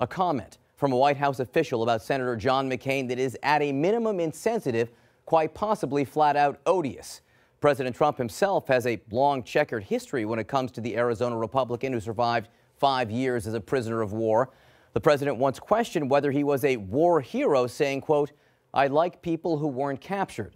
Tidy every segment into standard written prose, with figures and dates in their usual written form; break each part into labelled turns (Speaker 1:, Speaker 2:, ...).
Speaker 1: a comment from a White House official about Senator John McCain that is at a minimum insensitive, quite possibly flat out odious. President Trump himself has a long checkered history when it comes to the Arizona Republican who survived 5 years as a prisoner of war. The president once questioned whether he was a war hero, saying, quote, "I like people who weren't captured."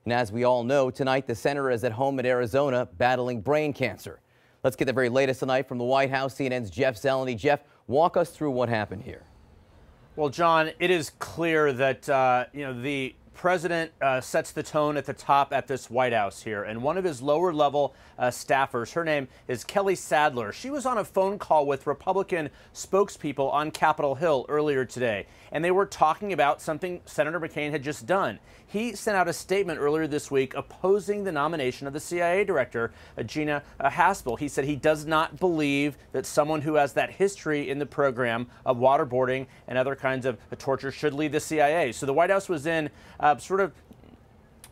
Speaker 1: And as we all know, tonight the senator is at home in Arizona battling brain cancer. Let's get the very latest tonight from the White House. CNN's Jeff Zeleny. Jeff, walk us through what happened here.
Speaker 2: Well, John, it is clear that, the president sets the tone at the top at this White House here. And one of his lower level staffers, her name is Kelly Sadler. She was on a phone call with Republican spokespeople on Capitol Hill earlier today. And they were talking about something Senator McCain had just done. He sent out a statement earlier this week opposing the nomination of the CIA director, Gina Haspel. He said he does not believe that someone who has that history in the program of waterboarding and other kinds of torture should lead the CIA. So the White House was in sort of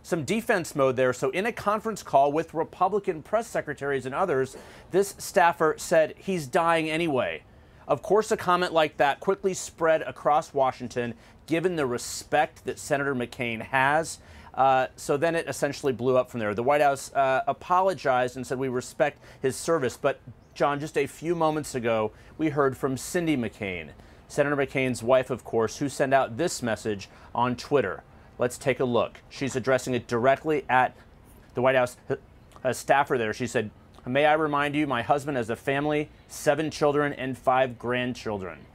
Speaker 2: some defense mode there. So in a conference call with Republican press secretaries and others, this staffer said he's dying anyway. Of course, a comment like that quickly spread across Washington, given the respect that Senator McCain has. So then it essentially blew up from there. The White House apologized and said we respect his service. But, John, just a few moments ago, we heard from Cindy McCain, Senator McCain's wife, of course, who sent out this message on Twitter. Let's take a look. She's addressing it directly at the White House staffer there. She said, "May I remind you, my husband has a family, 7 children and 5 grandchildren."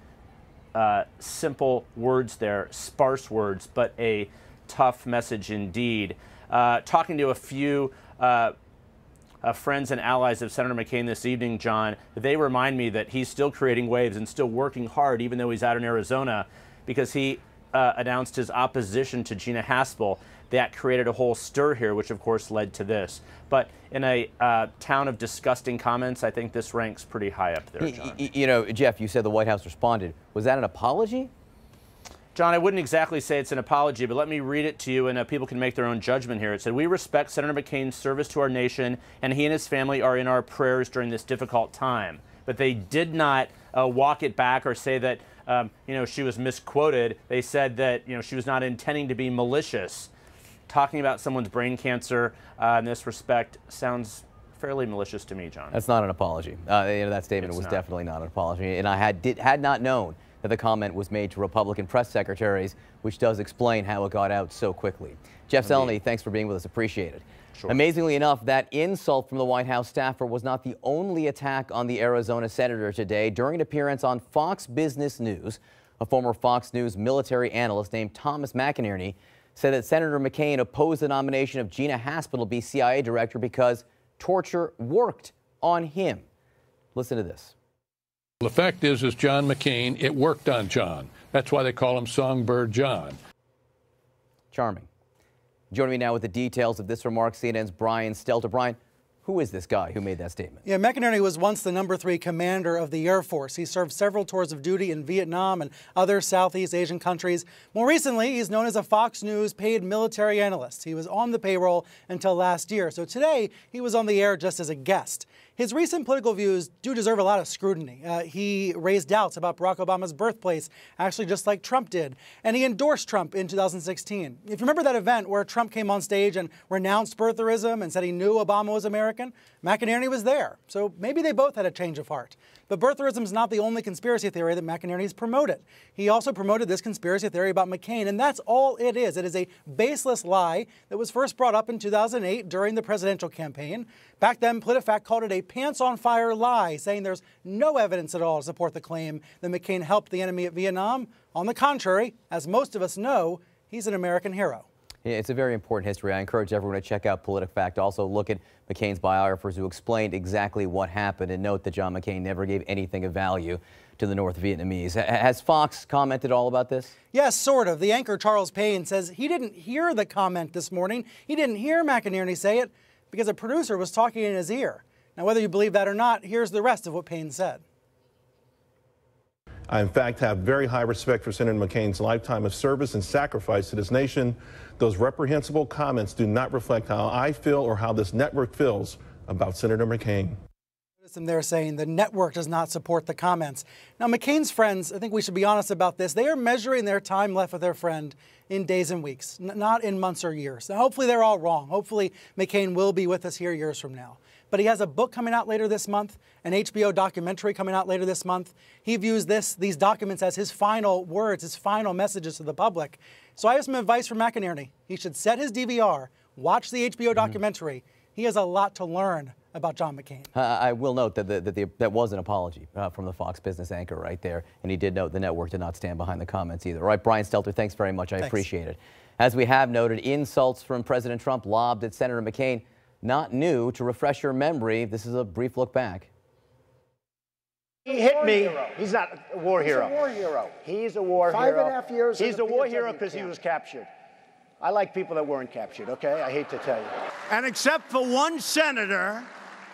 Speaker 2: Simple words there, sparse words, but a tough message indeed. Talking to a few friends and allies of Senator McCain this evening, John, they remind me that he's still creating waves and still working hard, even though he's out in Arizona, because he announced his opposition to Gina Haspel. That created a whole stir here, which of course led to this. But in a town of disgusting comments, I think this ranks pretty high up there, John.
Speaker 1: You know, Jeff, you said the White House responded. Was that an apology?
Speaker 2: John, I wouldn't exactly say it's an apology, but let me read it to you, and people can make their own judgment here. It said, "We respect Senator McCain's service to our nation, and he and his family are in our prayers during this difficult time." But they did not walk it back or say that, she was misquoted. They said that, she was not intending to be malicious. Talking about someone's brain cancer in this respect sounds fairly malicious to me, John.
Speaker 1: That's not an apology. That statement was definitely not an apology. And I had not known that the comment was made to Republican press secretaries, which does explain how it got out so quickly. Jeff Zeleny, thanks for being with us. Appreciate it.
Speaker 2: Sure.
Speaker 1: Amazingly enough, that insult from the White House staffer was not the only attack on the Arizona senator today. During an appearance on Fox Business News, a former Fox News military analyst named Thomas McInerney said that Senator McCain opposed the nomination of Gina Haspel to be CIA director because torture worked on him. Listen to this.
Speaker 3: The fact is John McCain, it worked on John. That's why they call him Songbird John.
Speaker 1: Charming. Joining me now with the details of this remark, CNN's Brian Stelter. Brian, who is this guy who made that statement?
Speaker 4: Yeah, McInerney was once the #3 commander of the Air Force. He served several tours of duty in Vietnam and other Southeast Asian countries. More recently, he's known as a Fox News paid military analyst. He was on the payroll until last year. So today, he was on the air just as a guest. His recent political views do deserve a lot of scrutiny. He raised doubts about Barack Obama's birthplace, actually just like Trump did. And he endorsed Trump in 2016. If you remember that event where Trump came on stage and renounced birtherism and said he knew Obama was American, McInerney was there. So maybe they both had a change of heart. But birtherism is not the only conspiracy theory that McInerney's promoted. He also promoted this conspiracy theory about McCain, and that's all it is. It is a baseless lie that was first brought up in 2008 during the presidential campaign. Back then, PolitiFact called it a pants-on-fire lie, saying there's no evidence at all to support the claim that McCain helped the enemy at Vietnam. On the contrary, as most of us know, he's an American hero.
Speaker 1: Yeah, it's a very important history. I encourage everyone to check out PolitiFact. Also look at McCain's biographers who explained exactly what happened, and note that John McCain never gave anything of value to the North Vietnamese. Has Fox commented all about this?
Speaker 4: Yes, sort of. The anchor, Charles Payne, says he didn't hear the comment this morning. He didn't hear McInerney say it because a producer was talking in his ear. Now, whether you believe that or not, here's the rest of what Payne said.
Speaker 5: I, in fact, have very high respect for Senator McCain's lifetime of service and sacrifice to this nation. Those reprehensible comments do not reflect how I feel or how this network feels about Senator McCain.
Speaker 4: And they're saying the network does not support the comments. Now, McCain's friends, I think we should be honest about this, they are measuring their time left with their friend in days and weeks, not in months or years. Now, hopefully they're all wrong. Hopefully McCain will be with us here years from now. But he has a book coming out later this month, an HBO documentary coming out later this month. He views these documents as his final words, his final messages to the public. So I have some advice from McInerney. He should set his DVR, watch the HBO documentary. He has a lot to learn about John McCain.
Speaker 1: I will note that that was an apology from the Fox Business anchor right there, and he did note the network did not stand behind the comments either. All right, Brian Stelter, thanks very much. I appreciate it. As we have noted, insults from President Trump lobbed at Senator McCain, not new. To refresh your memory, this is a brief look back.
Speaker 6: He hit me. He's not a war hero.
Speaker 7: He's a war hero.
Speaker 6: He's a war hero.
Speaker 7: 5.5 years.
Speaker 6: He's a war hero because he was captured. I like people that weren't captured, okay? I hate to tell you.
Speaker 8: And except for one senator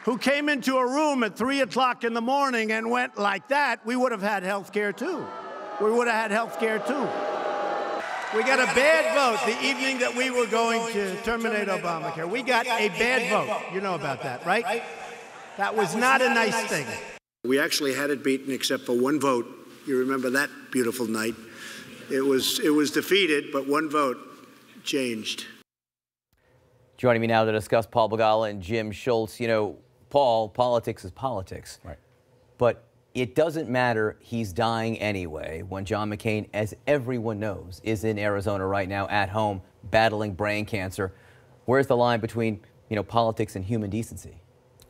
Speaker 8: who came into a room at 3 o'clock in the morning and went like that, we would have had health care too. We would have had health care too. We got a bad vote the evening that we were going to terminate Obamacare. We got a bad vote. You know about that, right? That was not a nice thing.
Speaker 9: We actually had it beaten except for one vote. You remember that beautiful night. It was defeated, but one vote changed.
Speaker 1: Joining me now to discuss Paul Begala and Jim Schultz. You know, Paul, politics is politics. Right. But it doesn't matter. He's dying anyway when John McCain, as everyone knows, is in Arizona right now at home battling brain cancer. Where's the line between, you know, politics and human decency?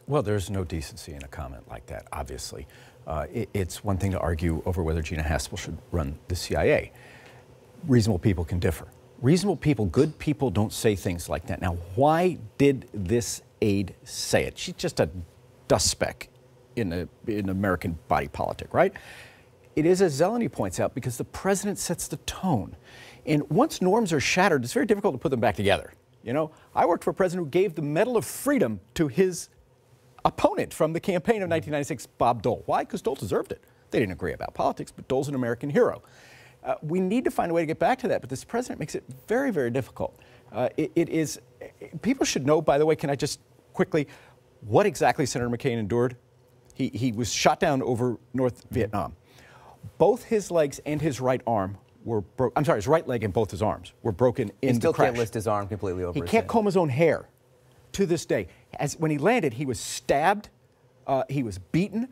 Speaker 10: Well, there's no decency in a comment like that, obviously. It's one thing to argue over whether Gina Haspel should run the CIA. Reasonable people can differ. Reasonable people, good people, don't say things like that. Now, why did this aide say it? She's just a dust speck in American body politic, right? It is, as Zeleny points out, because the president sets the tone. And once norms are shattered, it's very difficult to put them back together. You know, I worked for a president who gave the Medal of Freedom to his opponent from the campaign of 1996, Bob Dole. Why? Because Dole deserved it. They didn't agree about politics, but Dole's an American hero. We need to find a way to get back to that, but this president makes it very, very difficult. People should know, by the way, can I just quickly, what exactly Senator McCain endured? He was shot down over North Vietnam. Both his legs and his right arm were broken. I'm sorry, his right leg and both his arms were broken in the crash.
Speaker 1: He still can't lift his arm completely over his head.
Speaker 10: He can't comb his own hair to this day. When he landed, he was stabbed, he was beaten.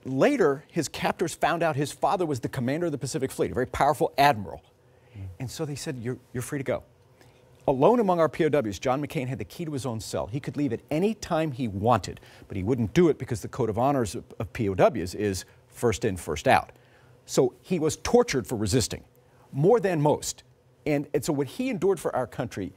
Speaker 10: Later, his captors found out his father was the commander of the Pacific Fleet, a very powerful admiral. And so they said, you're free to go. Alone among our POWs, John McCain had the key to his own cell. He could leave at any time he wanted, but he wouldn't do it because the code of honors of POWs is first in, first out. So he was tortured for resisting, more than most. And so what he endured for our country,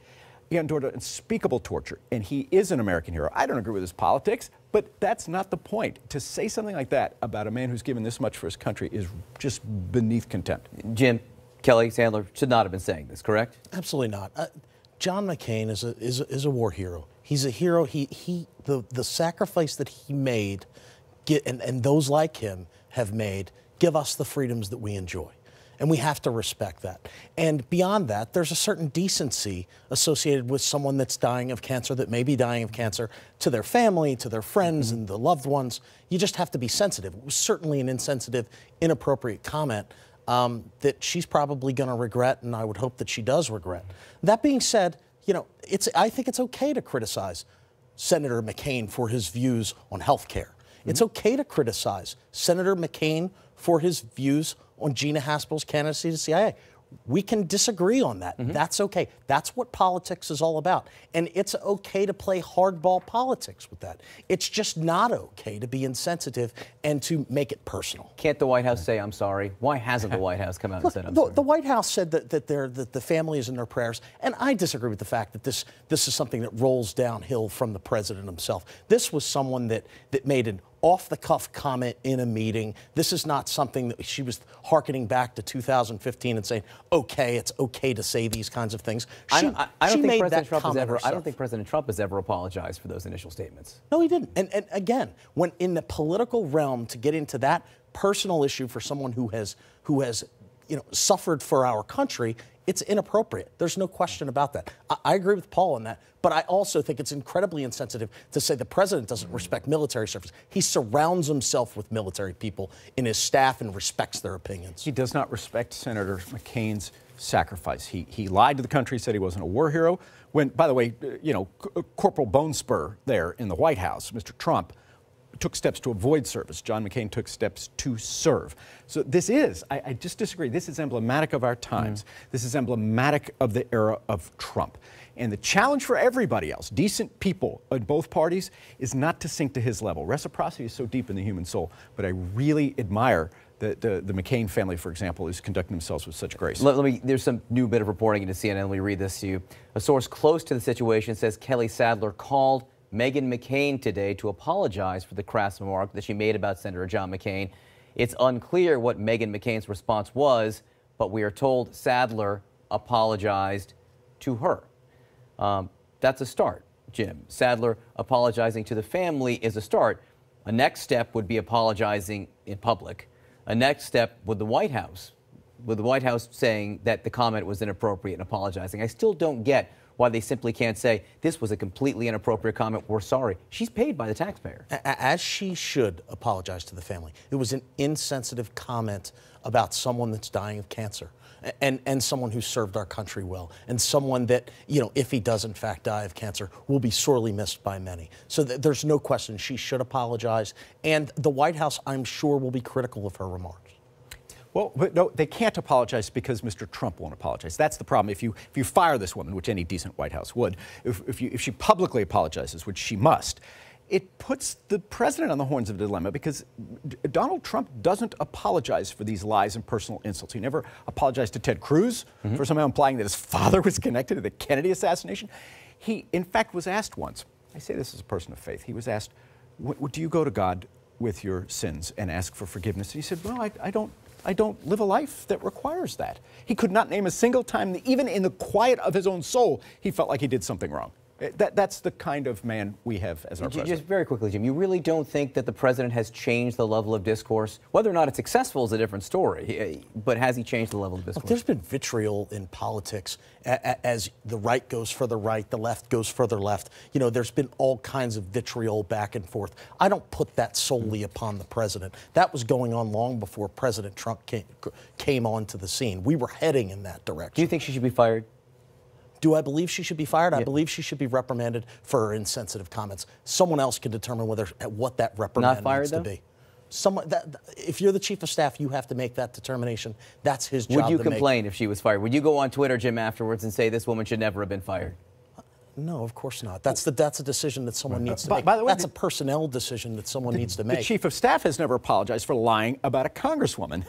Speaker 10: he endured unspeakable torture, and he is an American hero. I don't agree with his politics, but that's not the point. To say something like that about a man who's given this much for his country is just beneath contempt.
Speaker 1: Jim, Kelly, Sandler should not have been saying this, correct?
Speaker 11: Absolutely not. John McCain is a war hero. He's a hero. The sacrifice that he made, and those like him have made, give us the freedoms that we enjoy. And we have to respect that. And beyond that, there's a certain decency associated with someone that's dying of cancer, that may be dying of cancer, to their family, to their friends, and the loved ones. You just have to be sensitive. It was certainly an insensitive, inappropriate comment that she's probably going to regret, and I would hope that she does regret. That being said, you know, I think it's okay to criticize Senator McCain for his views on health care. It's okay to criticize Senator McCain for his views on Gina Haspel's candidacy to CIA. We can disagree on that. That's okay. That's what politics is all about. And it's okay to play hardball politics with that. It's just not okay to be insensitive and to make it personal.
Speaker 1: Can't the White House say, I'm sorry? Why hasn't the White House come out and said, I'm sorry?
Speaker 11: The White House said that the family is in their prayers, and I disagree with the fact that this is something that rolls downhill from the president himself. This was someone that made an off-the-cuff comment in a meeting. This is not something that she was hearkening back to 2015 and saying, okay, it's okay to say these kinds of things. I don't think
Speaker 1: President Trump has ever apologized for those initial statements.
Speaker 11: No, he didn't. And again, when in the political realm, to get into that personal issue for someone who has suffered for our country, it's inappropriate. There's no question about that. I agree with Paul on that, but I also think it's incredibly insensitive to say the president doesn't respect military service. He surrounds himself with military people in his staff and respects their opinions.
Speaker 10: He does not respect Senator McCain's sacrifice. He lied to the country, said he wasn't a war hero. When, by the way, Corporal Bone Spur there in the White House, Mr. Trump, took steps to avoid service. John McCain took steps to serve. So this is, I just disagree, this is emblematic of our times. This is emblematic of the era of Trump. And the challenge for everybody else, decent people in both parties, is not to sink to his level. Reciprocity is so deep in the human soul, but I really admire the McCain family, for example, is conducting themselves with such grace.
Speaker 1: There's some new bit of reporting into CNN. Let me read this to you. A source close to the situation says Kelly Sadler called Meghan McCain today to apologize for the crass remark that she made about Senator John McCain. It's unclear what Meghan McCain's response was, but we are told Sadler apologized to her. That's a start, Jim. Sadler apologizing to the family is a start. A next step would be apologizing in public. A next step with the White House saying that the comment was inappropriate and apologizing. I still don't get why they simply can't say, this was a completely inappropriate comment, we're sorry. She's paid by the taxpayer.
Speaker 11: As she should apologize to the family. It was an insensitive comment about someone that's dying of cancer and someone who served our country well and someone that, if he does in fact die of cancer, will be sorely missed by many. So there's no question she should apologize. And the White House, I'm sure, will be critical of her remarks.
Speaker 10: Well, but no, they can't apologize because Mr. Trump won't apologize. That's the problem. If you fire this woman, which any decent White House would, if she publicly apologizes, which she must, it puts the president on the horns of a dilemma because Donald Trump doesn't apologize for these lies and personal insults. He never apologized to Ted Cruz for somehow implying that his father was connected to the Kennedy assassination. He, in fact, was asked once, I say this as a person of faith, he was asked, do you go to God with your sins and ask for forgiveness? And he said, well, I don't live a life that requires that. He could not name a single time, even in the quiet of his own soul, he felt like he did something wrong. That's the kind of man we have as our president.
Speaker 1: Just very quickly, Jim, you really don't think that the president has changed the level of discourse? Whether or not it's successful is a different story, but has he changed the level of discourse?
Speaker 11: Look, there's been vitriol in politics as the right goes for the right, the left goes for the left. There's been all kinds of vitriol back and forth. I don't put that solely upon the president. That was going on long before President Trump came onto the scene. We were heading in that direction.
Speaker 1: Do you think she should be fired?
Speaker 11: Do I believe she should be fired? I believe she should be reprimanded for her insensitive comments. Someone else can determine what that reprimand needs to be. If you're the chief of staff, you have to make that determination. That's his job.
Speaker 1: Would you complain if she was fired? Would you go on Twitter, Jim, afterwards and say this woman should never have been fired?
Speaker 11: No, of course not. That's a decision that someone needs to make. By the way, that's a personnel decision that someone needs to make.
Speaker 10: The chief of staff has never apologized for lying about a congresswoman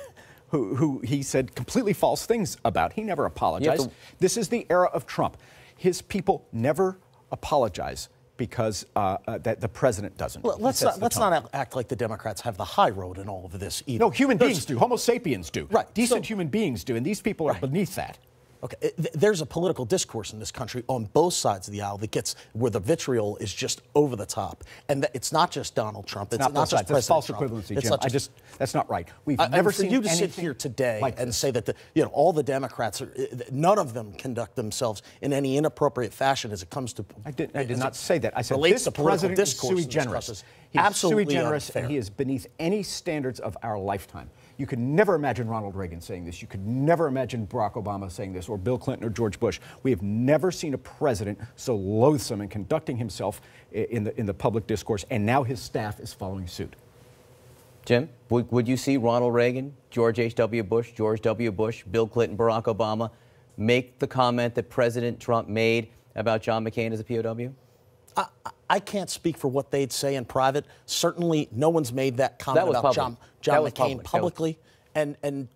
Speaker 10: who he said completely false things about. He never apologized. This is the era of Trump. His people never apologize because that the president doesn't.
Speaker 11: Let's not act like the Democrats have the high road in all of this either.
Speaker 10: No, human beings do. Homo sapiens do.
Speaker 11: Right.
Speaker 10: Decent human beings do, and these people are beneath that.
Speaker 11: Okay, there's a political discourse in this country on both sides of the aisle that gets where the vitriol is just over the top, and it's not just Donald Trump. It's not just President
Speaker 10: false
Speaker 11: Trump.
Speaker 10: equivalency, Jim. That's not right. We've never seen
Speaker 11: you to sit here today
Speaker 10: like
Speaker 11: and say that all the Democrats none of them conduct themselves in any inappropriate fashion as it comes to.
Speaker 10: I did not say that. I said
Speaker 11: this
Speaker 10: this president is sui generis. He's
Speaker 11: absolutely
Speaker 10: sui generis,
Speaker 11: unfair.
Speaker 10: and he is beneath any standards of our lifetime. You could never imagine Ronald Reagan saying this. You could never imagine Barack Obama saying this, or Bill Clinton or George Bush. We have never seen a president so loathsome in conducting himself in the public discourse, and now his staff is following suit.
Speaker 1: Jim, would you see Ronald Reagan, George H.W. Bush, George W. Bush, Bill Clinton, Barack Obama make the comment that President Trump made about John McCain as a POW?
Speaker 11: I can't speak for what they'd say in private. Certainly, no one's made that comment about John McCain publicly. And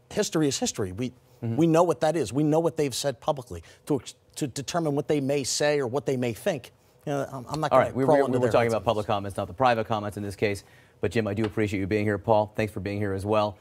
Speaker 11: history is history. We know what that is. We know what they've said publicly. To determine what they may say or what they may think, I'm not going to crawl into
Speaker 1: we're talking about public comments, not the private comments in this case. But, Jim, I do appreciate you being here. Paul, thanks for being here as well.